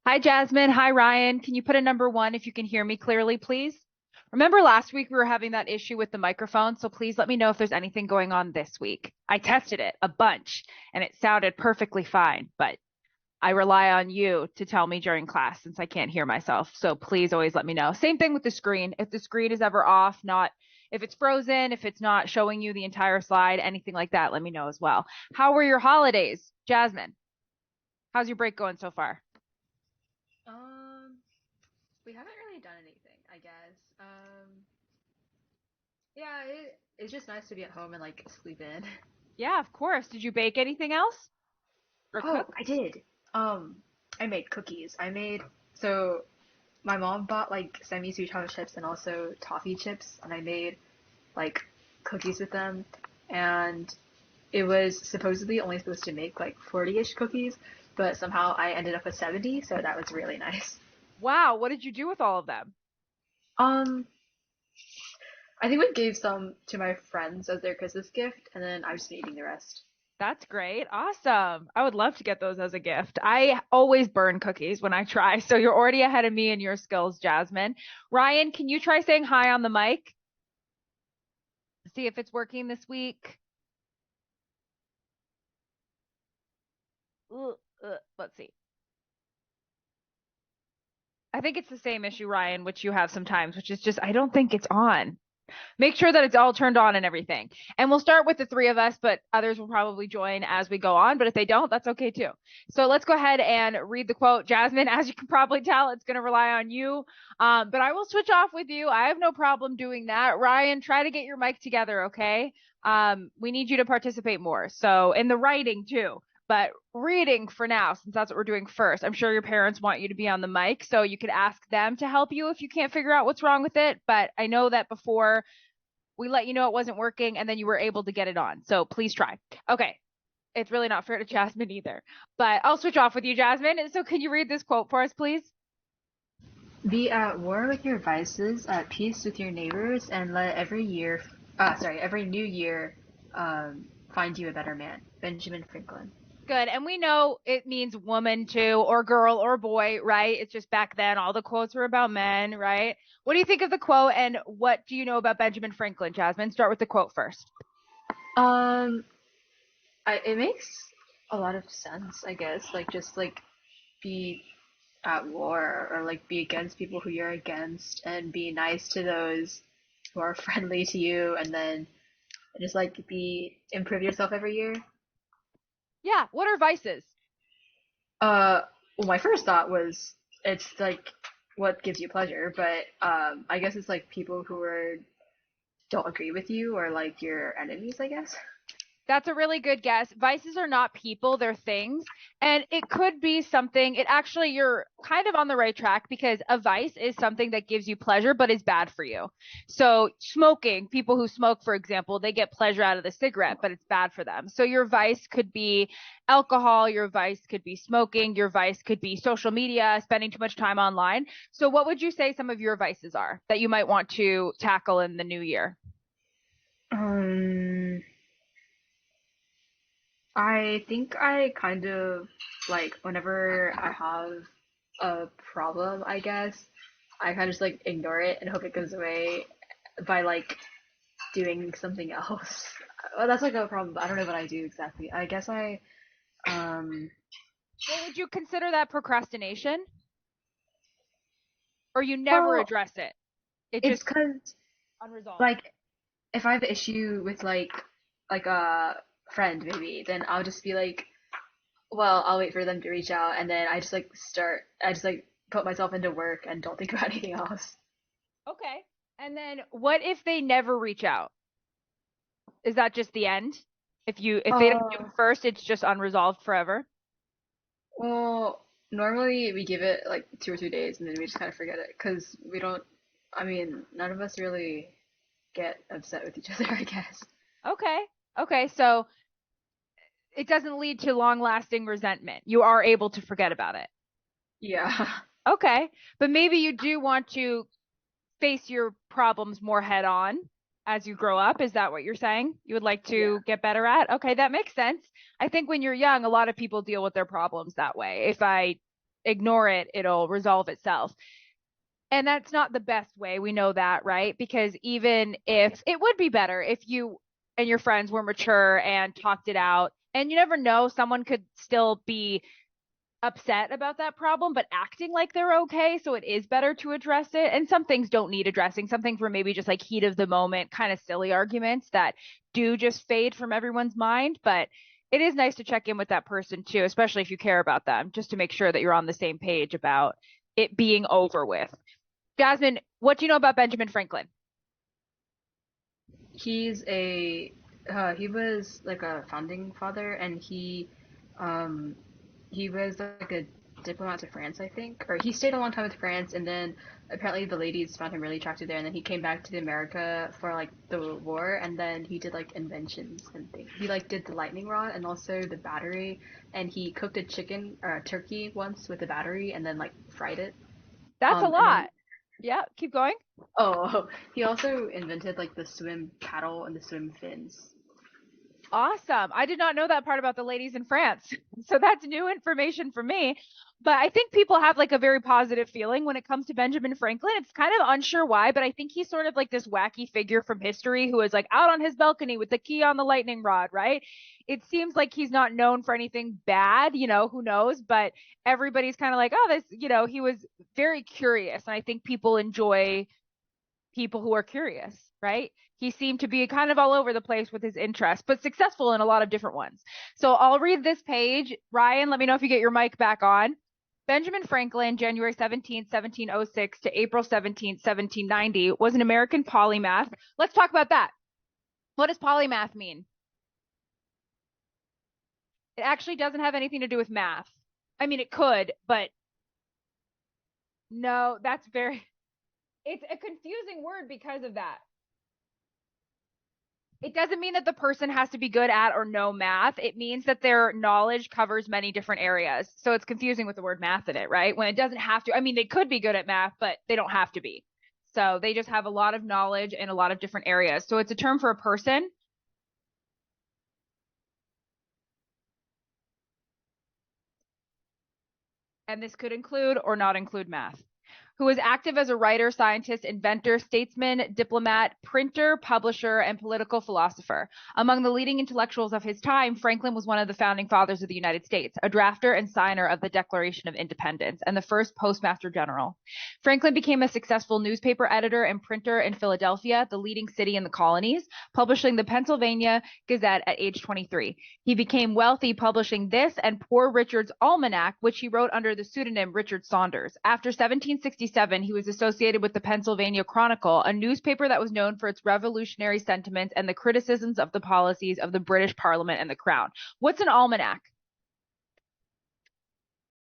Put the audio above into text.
Hi, Jasmine. Hi, Ryan. Can you put a number one if you can hear me clearly, please? Remember last week we were having that issue with the microphone, so please let me know if there's anything going on this week. I tested it a bunch and it sounded perfectly fine, but I rely on you to tell me during class since I can't hear myself. So please always let me know. Same thing with the screen. If the screen is ever off, not if it's frozen, if it's not showing you the entire slide, anything like that, let me know as well. How were your holidays, Jasmine? How's your break going so far? Um, we haven't really done anything, I guess. Yeah, it's just nice to be at home and like sleep in. Yeah, of course. Did you bake anything else or Oh, cook? I did. Um, I made cookies. So my mom bought like semi-sweet chocolate chips and also toffee chips, and I made like cookies with them. And it was supposedly only supposed to make like 40-ish cookies, but somehow I ended up with 70, so that was really nice. Wow, what did you do with all of them? Um, I think we gave some to my friends as their Christmas gift, and then I've just been eating the rest. That's great. Awesome. I would love to get those as a gift. I always burn cookies when I try, so you're already ahead of me in your skills, Jasmine. Ryan, can you try saying hi on the mic? See if it's working this week. Let's see. I think it's the same issue, Ryan, which you have sometimes, which is just I don't think it's on. Make sure that it's all turned on and everything. And we'll start with the three of us, but others will probably join as we go on. But if they don't, that's okay too. So let's go ahead and read the quote. Jasmine, as you can probably tell, it's going to rely on you. But I will switch off with you. I have no problem doing that. Ryan, try to get your mic together, okay? We need you to participate more. So in the writing too. But reading for now, since that's what we're doing first. I'm sure your parents want you to be on the mic, so you could ask them to help you if you can't figure out what's wrong with it. But I know that before we let you know it wasn't working and then you were able to get it on. So please try. Okay. It's really not fair to Jasmine either. But I'll switch off with you, Jasmine. And so can you read this quote for us, please? Be at war with your vices, at peace with your neighbors, and let every new year, find you a better man. Benjamin Franklin. Good. And we know it means woman too, or girl or boy, right? It's just back then all the quotes were about men, right? What do you think of the quote and what do you know about Benjamin Franklin, Jasmine? Start with the quote first. Um, it makes a lot of sense, I guess. Like just like be at war or like be against people who you're against, and be nice to those who are friendly to you, and then just like be improve yourself every year. Yeah. What are vices? Uh, well, my first thought was it's like what gives you pleasure, but I guess it's like people who are don't agree with you or like your enemies, I guess. That's a really good guess. Vices are not people, they're things. And it could be something, it actually, you're kind of on the right track because a vice is something that gives you pleasure but is bad for you. So, smoking, people who smoke, for example, they get pleasure out of the cigarette, but it's bad for them. So, your vice could be alcohol, your vice could be smoking, your vice could be social media, spending too much time online. So, what would you say some of your vices are that you might want to tackle in the new year? Um, I think I kind of like whenever I have a problem, I guess, I kind of just like ignore it and hope it goes away by like doing something else. Well, that's like a problem, but I don't know what I do exactly. I guess um, Well, would you consider that procrastination? Or you never well, address it. It it's just because unresolved. like if I have an issue with like a friend maybe, then I'll just be like, well, I'll wait for them to reach out, and then I just like put myself into work and don't think about anything else. Okay. And then what if they never reach out? Is that just the end? If they don't do Uh, it first, it's just unresolved forever. well, normally we give it like 2 or 3 days and then we just kind of forget it because we don't, I mean, none of us really get upset with each other, I guess. Okay. Okay. So it doesn't lead to long lasting resentment. You are able to forget about it. Yeah. Okay. But maybe you do want to face your problems more head on as you grow up. Is that what you're saying? You would like Yeah. to get better at? Okay, that makes sense. I think when you're young, a lot of people deal with their problems that way. If I ignore it, it'll resolve itself. And that's not the best way. We know that, right? Because even if it would be better if you and your friends were mature and talked it out, and you never know, someone could still be upset about that problem, but acting like they're okay. So it is better to address it. And some things don't need addressing. Some things were maybe just like heat of the moment, kind of silly arguments that do just fade from everyone's mind. But it is nice to check in with that person too, especially if you care about them, just to make sure that you're on the same page about it being over with. Jasmine, what do you know about Benjamin Franklin? He's a he was like a founding father, and um he was like a diplomat to France, I think, or he stayed a long time with France, and then apparently the ladies found him really attractive there, and then he came back to America for like the war, and then he did like inventions and things. He like did the lightning rod and also the battery, and he cooked a chicken or a turkey once with the battery and then like fried it. That's a And then lot. Yeah, keep going. oh, he also invented like the swim paddle and the swim fins. Awesome. I did not know that part about the ladies in France. So that's new information for me. But I think people have like a very positive feeling when it comes to Benjamin Franklin. It's kind of unsure why, but I think he's sort of like this wacky figure from history who is like out on his balcony with the key on the lightning rod, right? It seems like he's not known for anything bad, who knows, but everybody's kind of like, oh, this, he was very curious. And I think people enjoy people who are curious, right? He seemed to be kind of all over the place with his interests, but successful in a lot of different ones. So I'll read this page. Ryan, let me know if you get your mic back on. Benjamin Franklin, January 17th, 1706 to April 17th, 1790, was an American polymath. Let's talk about that. What does polymath mean? It actually doesn't have anything to do with math. I mean, it could, but no, it's a confusing word because of that. It doesn't mean that the person has to be good at or know math. It means that their knowledge covers many different areas. So it's confusing with the word math in it, right? When it doesn't have to. I mean, they could be good at math, but they don't have to be. So they just have a lot of knowledge in a lot of different areas. So it's a term for a person. And this could include or not include math, who was active as a writer, scientist, inventor, statesman, diplomat, printer, publisher, and political philosopher. Among the leading intellectuals of his time, Franklin was one of the founding fathers of the United States, a drafter and signer of the Declaration of Independence, and the first postmaster general. Franklin became a successful newspaper editor and printer in Philadelphia, the leading city in the colonies, publishing the Pennsylvania Gazette at age 23. He became wealthy publishing this and Poor Richard's Almanac, which he wrote under the pseudonym Richard Saunders. After 1767, he was associated with the Pennsylvania Chronicle, a newspaper that was known for its revolutionary sentiments and the criticisms of the policies of the British Parliament and the Crown. What's an almanac?